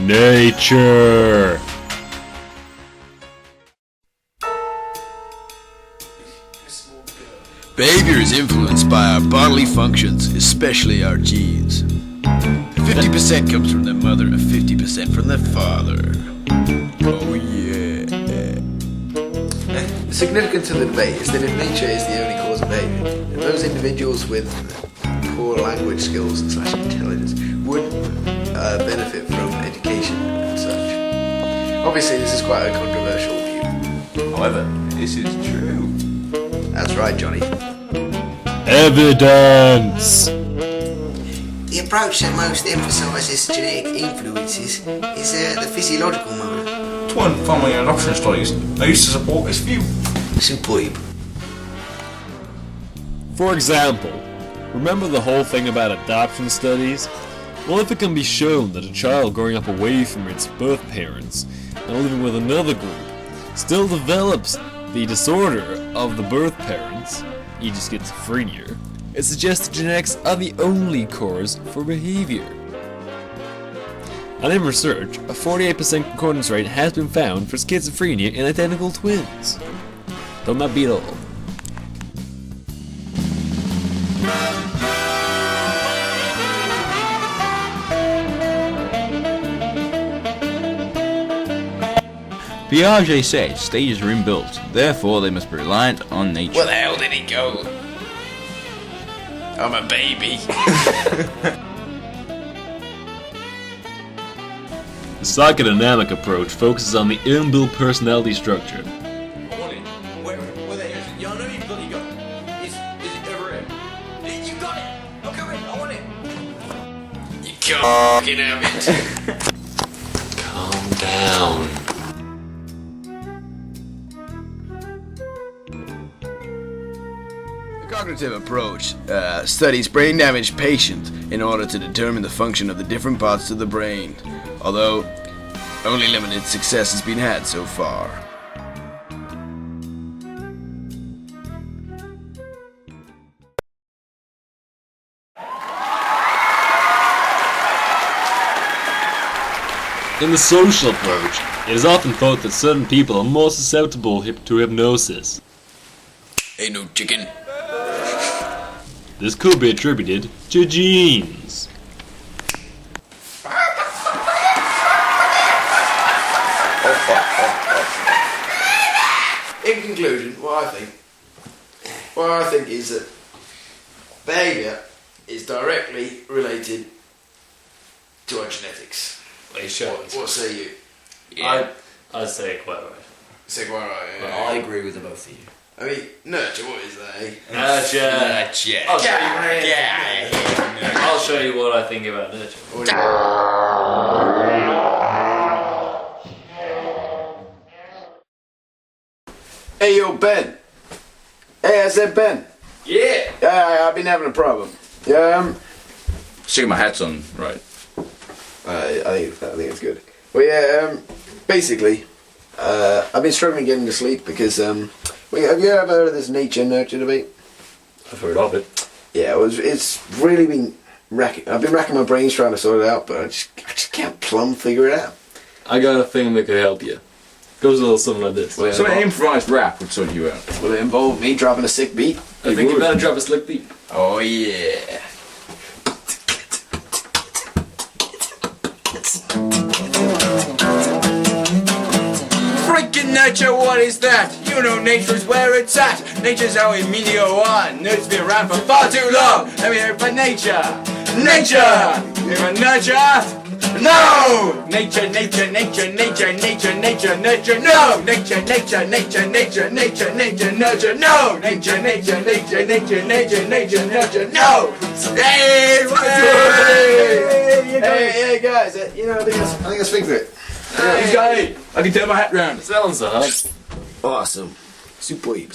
nature. Behavior is influenced by our bodily functions, especially our genes. 50% comes from the mother and 50% from the father. Oh yeah. The significance of the debate is that if nature is the only cause of behavior, then those individuals with poor language skills / intelligence would benefit from education and such. Obviously, this is quite a controversial view. However, this is true. That's right, Johnny. Evidence! The approach that most emphasises genetic influences is the physiological mode. Twin family adoption studies I used to support this view. Superb. For example, remember the whole thing about adoption studies? Well, if it can be shown that a child growing up away from its birth parents and living with another group still develops the disorder of the birth parents, e.g. schizophrenia, it suggests that genetics are the only cause for behavior. And in research, a 48% concordance rate has been found for schizophrenia in identical twins. Don't that beat all? Piaget said stages are inbuilt, therefore they must be reliant on nature. Where the hell did he go? I'm a baby. The psychodynamic approach focuses on the inbuilt personality structure. I want it. Where the hell is it? Y'all know you bloody got it. Is it ever in? You got it! I'm coming, I want it! You can't fucking have it. Calm down. The cognitive approach studies brain-damaged patients in order to determine the function of the different parts of the brain, although only limited success has been had so far. In the social approach, it is often thought that certain people are more susceptible to hypnosis. Ain't no chicken. This could be attributed to genes. In conclusion, what I think is that behaviour is directly related to our genetics. What say you? Yeah. I'd say quite right. Say quite right. Well, I agree with the both of you. I mean, nurture, what is that, eh? Nurture. I'll show you. Yeah. I'll show you what I think about nurture. Hey, yo, Ben. Hey, I said Ben. Yeah! I've been having a problem. See, my hat's on, right. I think it's good. Well, yeah, basically, I've been struggling getting to sleep because, have you ever heard of this nature-nurture debate? I've heard of it. Yeah, it's really been I've been racking my brains trying to sort it out, but I just can't plumb figure it out. I got a thing that could help you. Goes a little something like this. Well, So an improvised rap would sort you out. Will it involve me dropping a sick beat? I think you better drop a slick beat. Oh, yeah. Freaking nature, what is that? You know nature's where it's at. Nature's how we mean you on. Nature's been around for far too long. Let me hear it for nature. Nature! You ever nurture? No! Nature, nature, nature, nature, nature, nature, nurture, no! Nature, nature, nature, nature, nature, nature, nurture, no! Nature, nature, nature, nature, nature, nature, nurture, no! Hey, Hey, guys, I think I figured it. He's got it. I can turn my hat round. Sounds hard. Awesome. Superb.